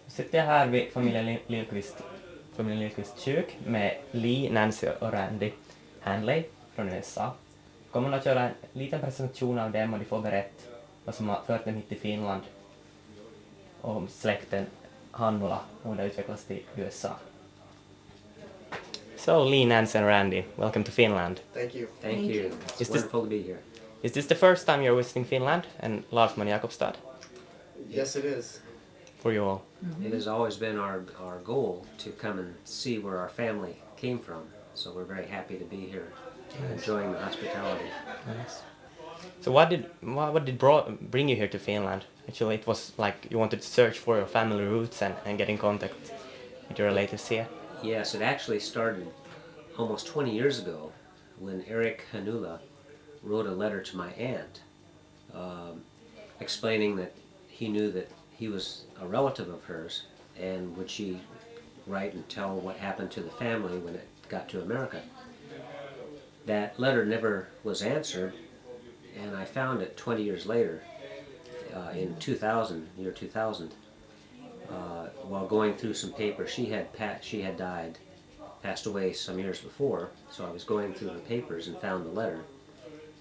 Sitter jag här vid familjen Lillqvists kök med Lee, Nancy och Randy Hanley från USA. Kommer att göra en liten presentation av dem och de får berätta vad som har fört dem hit till Finland och om släkten Hannula och det utvecklas till USA. So Lee, Nancy and Randy, welcome to Finland. Thank you. Thank you. It's wonderful to be here. Is this the first time you're visiting Finland and Larsmo När-TV? Yes, it is. For you all. Mm-hmm. It has always been our goal to come and see where our family came from. So we're very happy to be here, enjoying the hospitality. Nice. So what did bring you here to Finland? Actually, it was like you wanted to search for your family roots and get in contact with your relatives here. Yes, it actually started almost 20 years ago when Eric Hannula wrote a letter to my aunt explaining that he knew that he was a relative of hers, and would she write and tell what happened to the family when it got to America. That letter never was answered, and I found it 20 years later in 2000, year 2000, while going through some papers. She had died, passed away some years before, so I was going through the papers and found the letter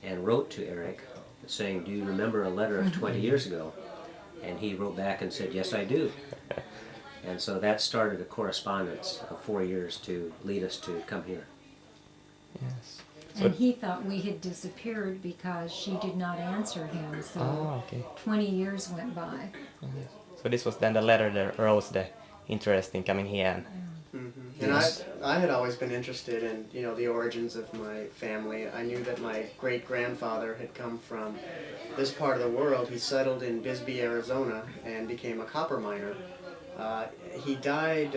and wrote to Eric saying, "Do you remember a letter of 20 years ago?" And he wrote back and said, "Yes, I do." And so that started a correspondence of 4 years to lead us to come here. Yes. And he thought we had disappeared because she did not answer him, so Okay. 20 years went by. So this was then the letter that rose the interest in coming here. Mm-hmm. And I had always been interested in, the origins of my family. I knew that my great-grandfather had come from this part of the world. He settled in Bisbee, Arizona, and became a copper miner. He died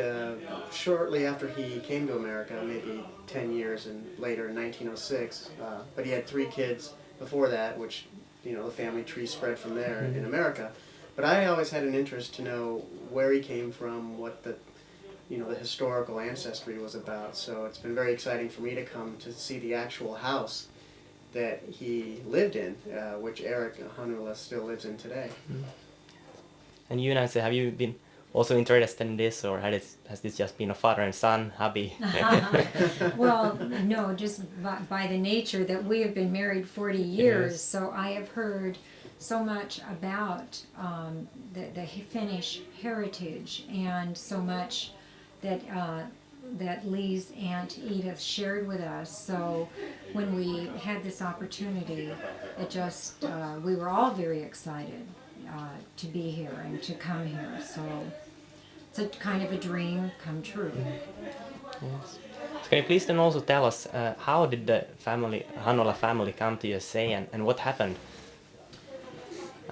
shortly after he came to America, maybe 10 years and later in 1906. But he had 3 kids before that, which, the family tree spread from there in America. But I always had an interest to know where he came from, what the historical ancestry was about. So it's been very exciting for me to come to see the actual house that he lived in, which Eric Hannula still lives in today. And you, Nancy, have you been also interested in this, or has this just been a father and son hobby? Well, no, just by the nature that we have been married 40 years, Yes. so I have heard so much about the Finnish heritage, and so much that Lee's Aunt Edith shared with us. So when we had this opportunity, it just, we were all very excited to be here and to come here. So it's a kind of a dream come true. Yes. So can you please then also tell us how did the Hannula family come to USA and what happened?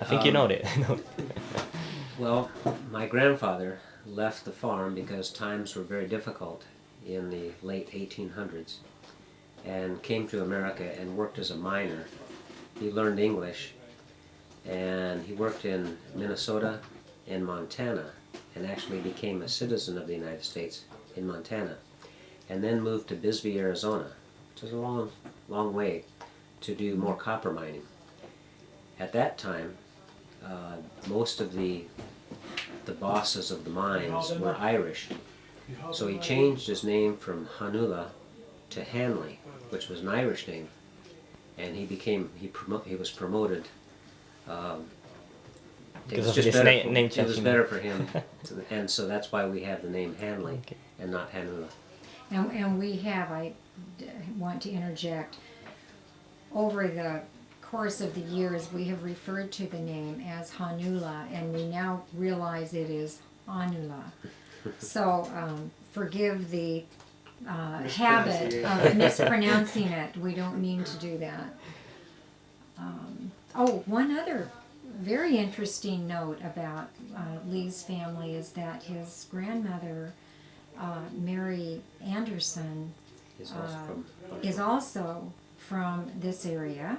I think you know it. Well, my grandfather left the farm because times were very difficult in the late 1800s and came to America and worked as a miner. He learned English, and he worked in Minnesota and Montana, and actually became a citizen of the United States in Montana, and then moved to Bisbee, Arizona, which is a long, long way to do more copper mining. At that time, most of the bosses of the mines were Irish, so he changed his name from Hannula to Hanley, which was an Irish name, and he was promoted. Because of this name change. It was better for him, and so that's why we have the name Hanley and not Hannula. And we have, I want to interject, over the course of the years we have referred to the name as Hannula, and we now realize it is Hannula. So forgive the habit of mispronouncing it. We don't mean to do that. One other very interesting note about Lee's family is that his grandmother, Mary Anderson, is also from this area,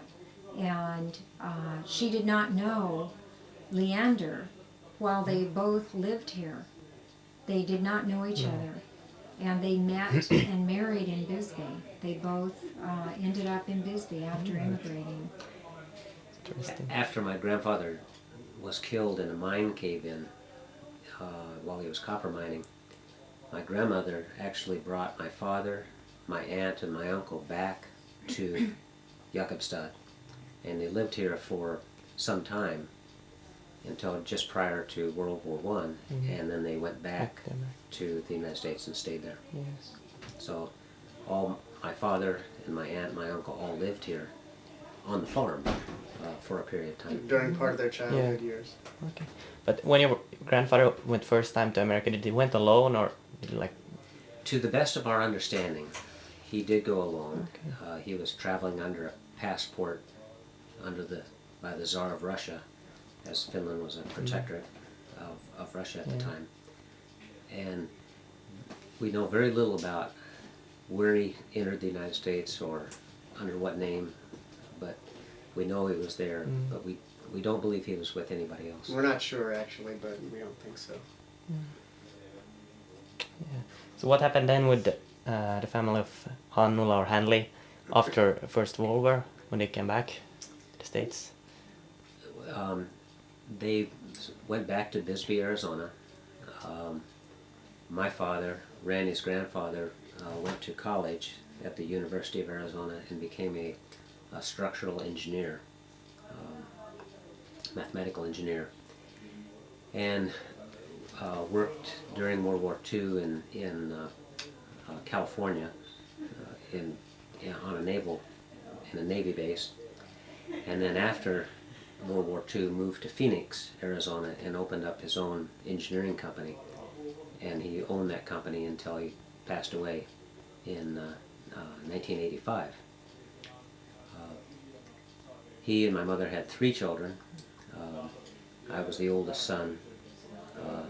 and she did not know Leander while they both lived here. They did not know each other, and they met and married in Bisbee. They both ended up in Bisbee after immigrating. After my grandfather was killed in a mine cave-in while he was copper mining, my grandmother actually brought my father, my aunt, and my uncle back to Jakobstad, and they lived here for some time until just prior to World War I, and then they went back to the United States and stayed there. Yes. So all my father and my aunt and my uncle all lived here on the farm for a period of time. During part of their childhood years. Okay. But when your grandfather went first time to America, did he went alone or did he like? To the best of our understanding, he did go alone. Okay. He was traveling under a passport by the Tsar of Russia, as Finland was a protectorate of Russia at the time. And we know very little about where he entered the United States or under what name, but we know he was there, but we don't believe he was with anybody else. We're not sure actually, but we don't think so. Yeah. So what happened then with the family of Hannula or Hanley after First World War when they came back to the States? They went back to Bisbee, Arizona. My father, Randy's grandfather, went to college at the University of Arizona and became a structural engineer, mathematical engineer, and worked during World War II in California on a Navy base, and then after World War II moved to Phoenix, Arizona, and opened up his own engineering company, and he owned that company until he passed away in 1985. He and my mother had 3 children. I was the oldest son.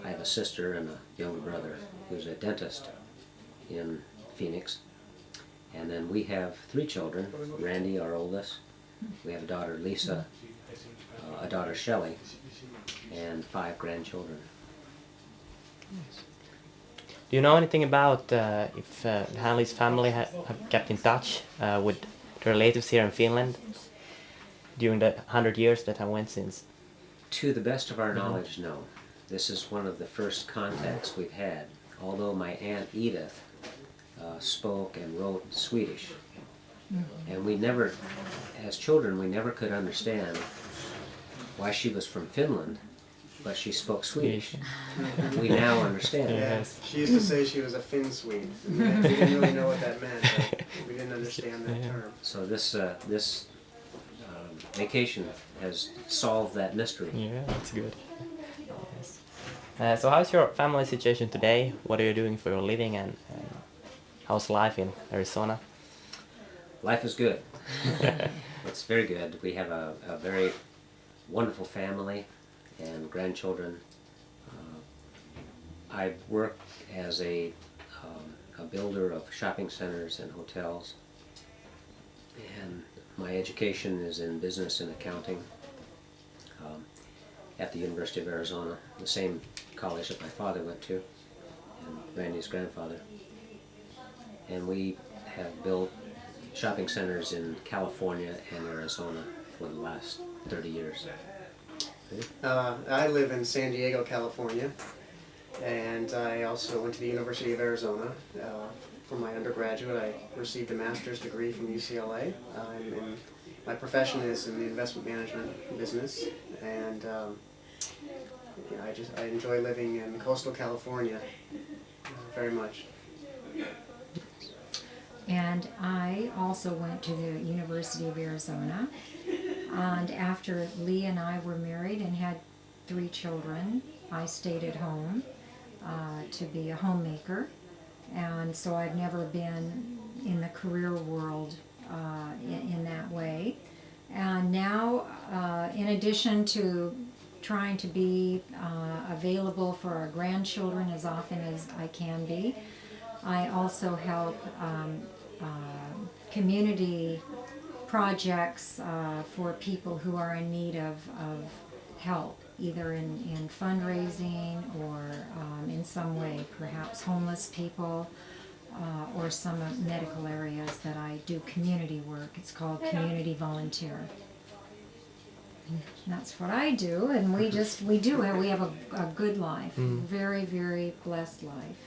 I have a sister and a younger brother who's a dentist in Phoenix. And then we have 3 children. Randy, our oldest. We have a daughter, Lisa, a daughter, Shelley, and 5 grandchildren. Do you know anything about if Hanley's family have kept in touch with the relatives here in Finland during the 100 years that have went since? To the best of our knowledge, no. This is one of the first contacts we've had. Although my Aunt Edith spoke and wrote Swedish, and we never, as children, we never could understand why she was from Finland, but she spoke Swedish. We now understand. Yes. She used to say she was a Finn Swede. We didn't really know what that meant, but we didn't understand that term. So this vacation has solved that mystery. Yeah, that's good. Yes. So how's your family situation today? What are you doing for your living, and how's life in Arizona? Life is good. It's very good. We have a very wonderful family and grandchildren. I work as a builder of shopping centers and hotels, and my education is in business and accounting at the University of Arizona, the same college that my father went to, and Randy's grandfather. And we have built shopping centers in California and Arizona for the last 30 years. I live in San Diego, California, and I also went to the University of Arizona. For my undergraduate, I received a master's degree from UCLA. My profession is in the investment management business, and I enjoy living in coastal California very much. And I also went to the University of Arizona, and after Lee and I were married and had 3 children, I stayed at home to be a homemaker, and so I've never been in the career world in that way. And now, in addition to trying to be available for our grandchildren as often as I can be, I also help community projects for people who are in need of help, either in fundraising or in some way, perhaps homeless people, or some medical areas that I do community work. It's called community volunteer. That's what I do, and we have a good life, very, very blessed life.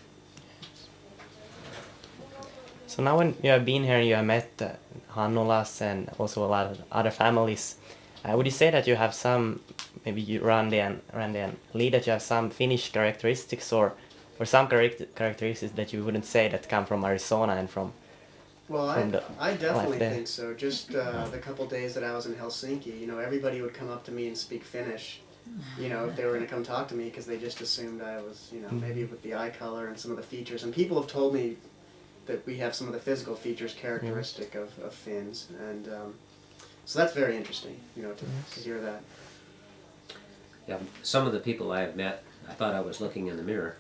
So now when you have been here, you have met Hannulas and also a lot of other families. Would you say that you have some, maybe you, Randy and Lee, that you have some Finnish characteristics or some characteristics that you wouldn't say that come from Arizona and from Well, the I definitely life there? think so. Just the couple days that I was in Helsinki, you know, everybody would come up to me and speak Finnish, you know, if they were going to come talk to me, because they just assumed I was, you know, maybe with the eye color and some of the features. And people have told me that we have some of the physical features characteristic of Finns. And so that's very interesting, you know, to hear that. Yeah, some of the people I have met, I thought I was looking in the mirror.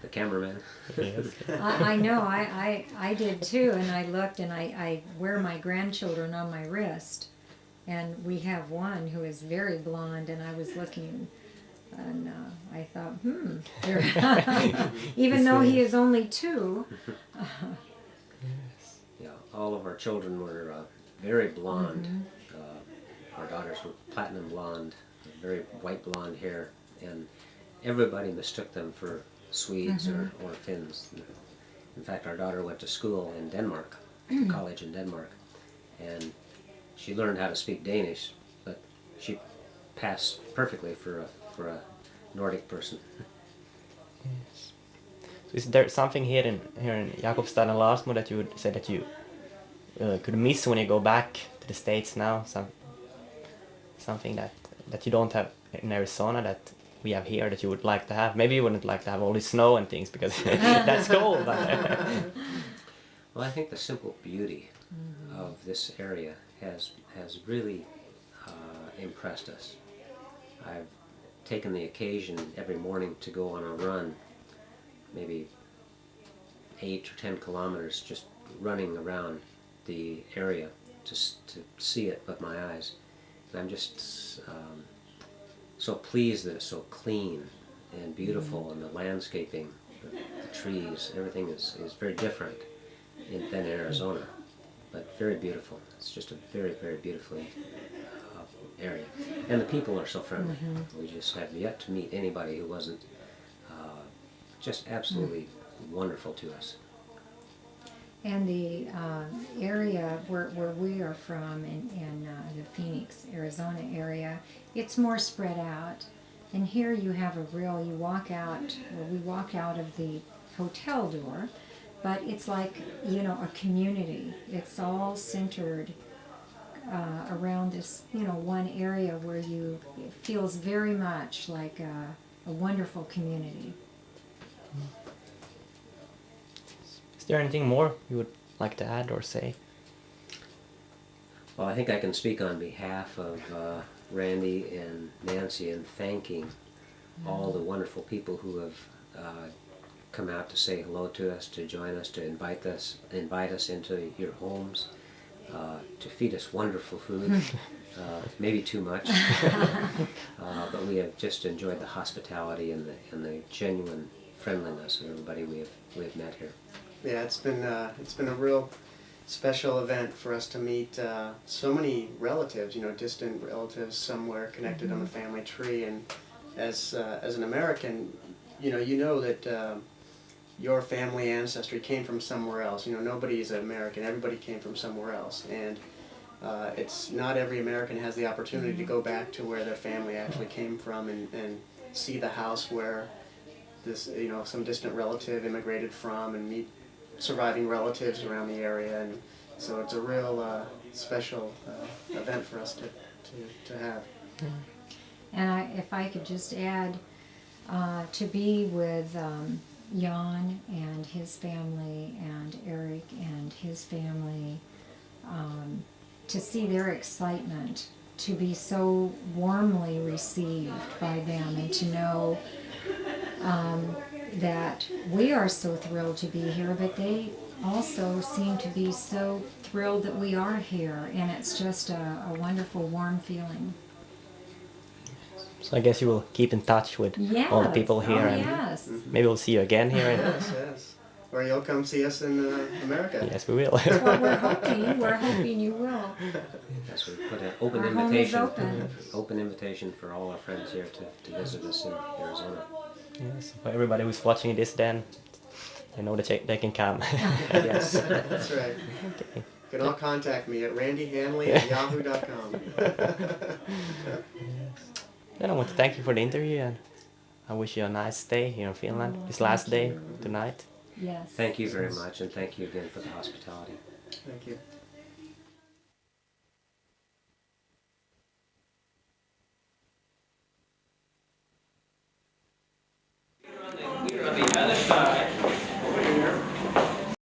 The cameraman. Yes. I know, I did too, and I looked, and I wear my grandchildren on my wrist, and we have one who is very blonde, and I was looking, and I thought, even though he is only 2. Yeah, all of our children were very blonde. Our daughters were platinum blonde, very white blonde hair, and everybody mistook them for Swedes or Finns. In fact, our daughter went to school in Denmark, college in Denmark, and she learned how to speak Danish, but she passed perfectly for a Nordic person. Yes. So is there something here in Jakobstad and Larsmo that you would say that you could miss when you go back to the States now? Something that you don't have in Arizona that we have here that you would like to have? Maybe you wouldn't like to have all the snow and things because that's cold. Well, I think the simple beauty of this area has really impressed us. I've taken the occasion every morning to go on a run, maybe 8 or 10 kilometers, just running around the area to see it with my eyes. And I'm just so pleased that it's so clean and beautiful, and the landscaping, the trees, everything is very different than Arizona, but very beautiful. It's just a very, very beautiful area. And the people are so friendly. We just have yet to meet anybody who wasn't just absolutely wonderful to us. And the area where we are from, in the Phoenix, Arizona area, it's more spread out. And here you have we walk out of the hotel door, but it's like, you know, a community. It's all centered around this, you know, one area where it feels very much like a wonderful community. Is there anything more you would like to add or say? Well, I think I can speak on behalf of Randy and Nancy in thanking all the wonderful people who have come out to say hello to us, to join us, to invite us into your homes, to feed us wonderful food, maybe too much, but we have just enjoyed the hospitality and the genuine friendliness of everybody we have met here. Yeah, it's been a real special event for us to meet so many relatives, you know, distant relatives somewhere connected on the family tree. And as an American, you know that your family ancestry came from somewhere else. You know, nobody is American. Everybody came from somewhere else, and it's not every American has the opportunity to go back to where their family actually came from and see the house where this, you know, some distant relative immigrated from, and meet surviving relatives around the area. And so it's a real special event for us to have. And if I could just add, to be with Jan and his family and Eric and his family, to see their excitement, to be so warmly received by them, and to know that we are so thrilled to be here, but they also seem to be so thrilled that we are here, and it's just a wonderful, warm feeling. So I guess you will keep in touch with all the people here, and yes. maybe we'll see you again here. Yes, yes. or you'll come see us in America. Yes, we will. That's what we're hoping. We're hoping you will. Yes, we put an open Our home is invitation. open. Open invitation for all our friends here to visit us in Arizona. Yes, for everybody who's watching this, then they know that they can come. Yes. That's right. Okay. You can all contact me at randyhanley@yahoo.com. Then I want to thank you for the interview, and I wish you a nice day here in Finland. Oh, This last thank day you. tonight. Yes. Thank you very much, and thank you again for the hospitality. Thank you.